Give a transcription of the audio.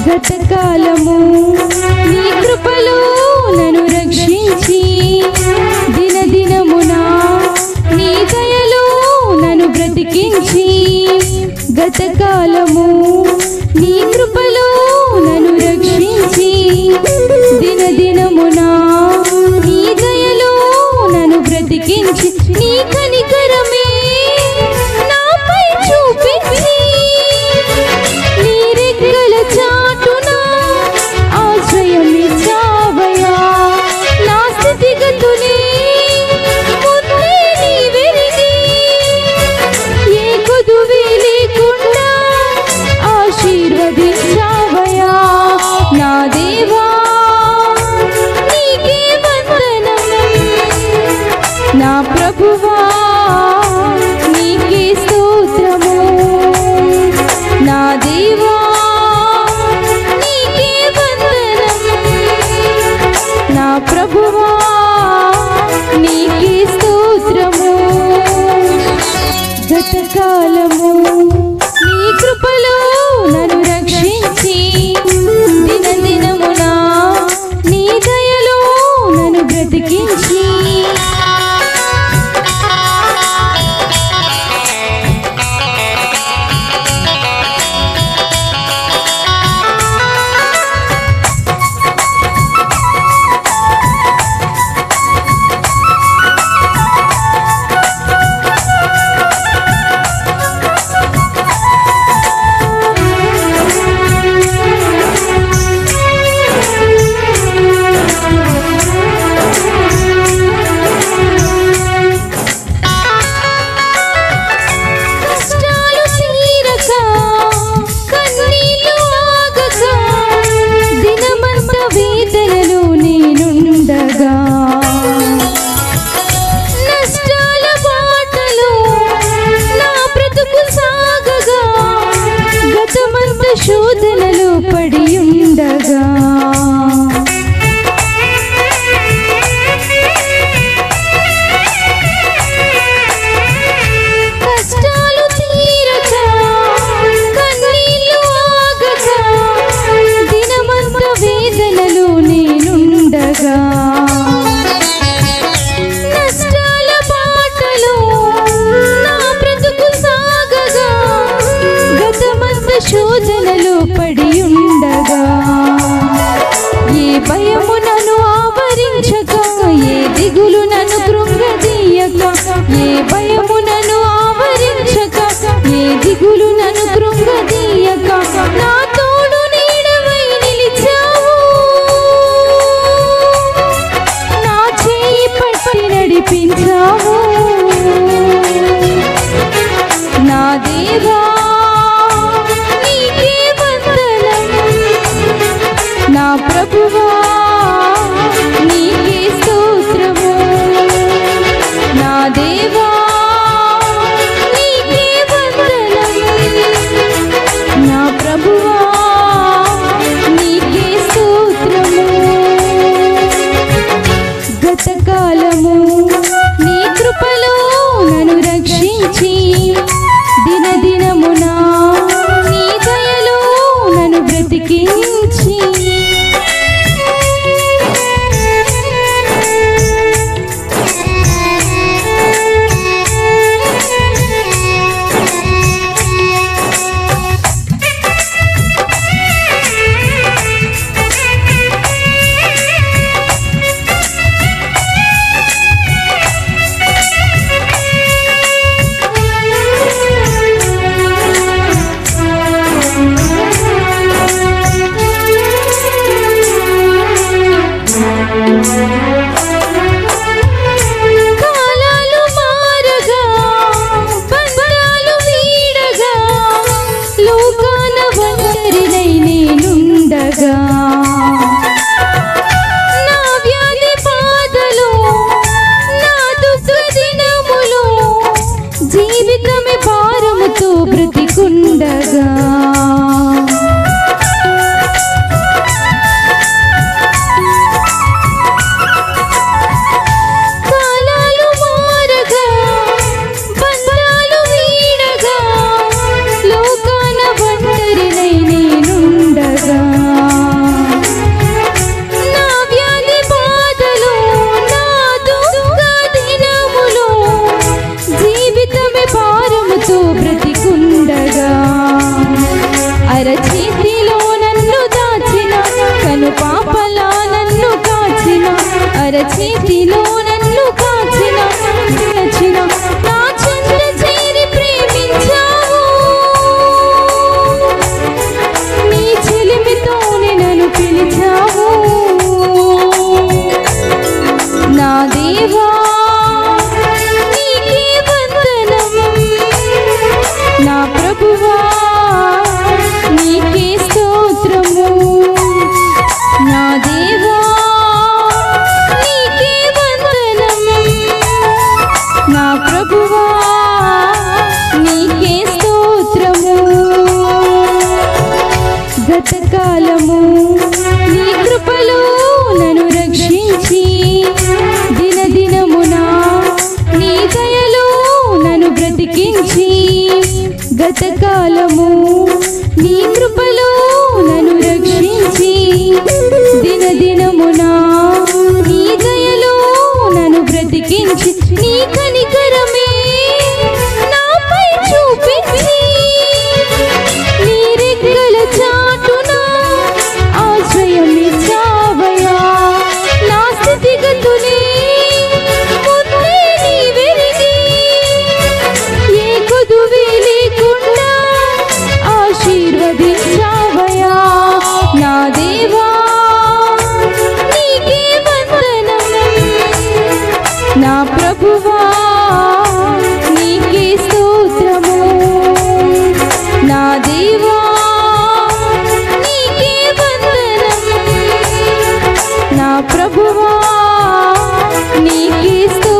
గతకాలము నీ కృపలో నన్ను రక్షించి దినదినమున నీ దయలో నన్ను బ్రతికించి గతకాలము నీ కృపలో నన్ను రక్షించి దినదినమున నీ దయలో నన్ను బ్రతికించి నీ కనికరమే నాపై చూపించి నీ రెక్కల చాటున ఆశ్రయమిచ్చావయ్యా నా స్థితిగతులే ముందే నీవెరిగి ఏ కొదువే లేకుండా ఆశీర్వదించావయ్యా నా దేవా నీకే వందనం నా ప్రభువా నీకే స్తోత్రము నా దేవా నీకే వందనం నా ప్రభువా నీకే స్తోత్రము గతకాలము నీ కృపలో నన్ను రక్షించి దినదినమున నీ దయలో నన్ను బ్రతికించి శోధనలో పడి ఉండగా కష్టాలు తీరక కన్నీళ్లు ఆగక దినమంత వేదనలో నేనుండగా నష్టాల బాటలో నా బ్రతుకు సాగగా గతమంత శోధనలో పడి ఉండగా ఏ భయము నన్ను ఆవరించక ఏ దిగులు నన్ను కృంగదీయక ఏ భయము నన్ను ఆవరించక ఏ దిగులు నన్ను కృంగదీయక నా తోడు నీడవై నిలిచావు నా చేయి పట్టి నడిపించావు నా దేవా నీకే వందనం నా ప్రభువా నీకే స్తోత్రము నా దేవా నీకే వందనం నా ప్రభువా నీకే స్తోత్రము గతకాలము నీ కృపలో నన్ను రక్షించి దినదినమున నీ దయలో నన్ను బ్రతికించి కను పాపలా నన్ను కాచిన, అరచేతిలో నన్ను కాచిన నిలచిన, నా చెంత చేరి ప్రేమించావు, నీ చెలిమితోనే నన్ను పిలిచావు. నా దేవా నీకే వందనం, నా ప్రభువా నీకే స్తోత్రము. నా దేవా నీకే వందనం, నా ప్రభువా నీకే స్తోత్రము. గతకాలము నీ కృపలో నన్ను రక్షించి, దినదినమున నీ దయలో నన్ను బ్రతికించి, గతకాలము నీ కృపలో నన్ను రక్షించి, దినదినమున నీ దయలో నన్ను బ్రతికించి, నీ కనికరమే నాపై చూపించి, నీ రెక్కల చాటున ఆశ్రయమిచ్చావయ్యా. నా స్థితిగతులే ముందే నీవెరిగి, ఏ కొదువే లేకుండా ఆశీర్వదించావయ్యా. నా దేవా నీకే వందనం, నా ప్రభువా నీకే స్తోత్రము. నా దేవా నీకే వందనం, నా ప్రభువా నీకే స్తోత్రము.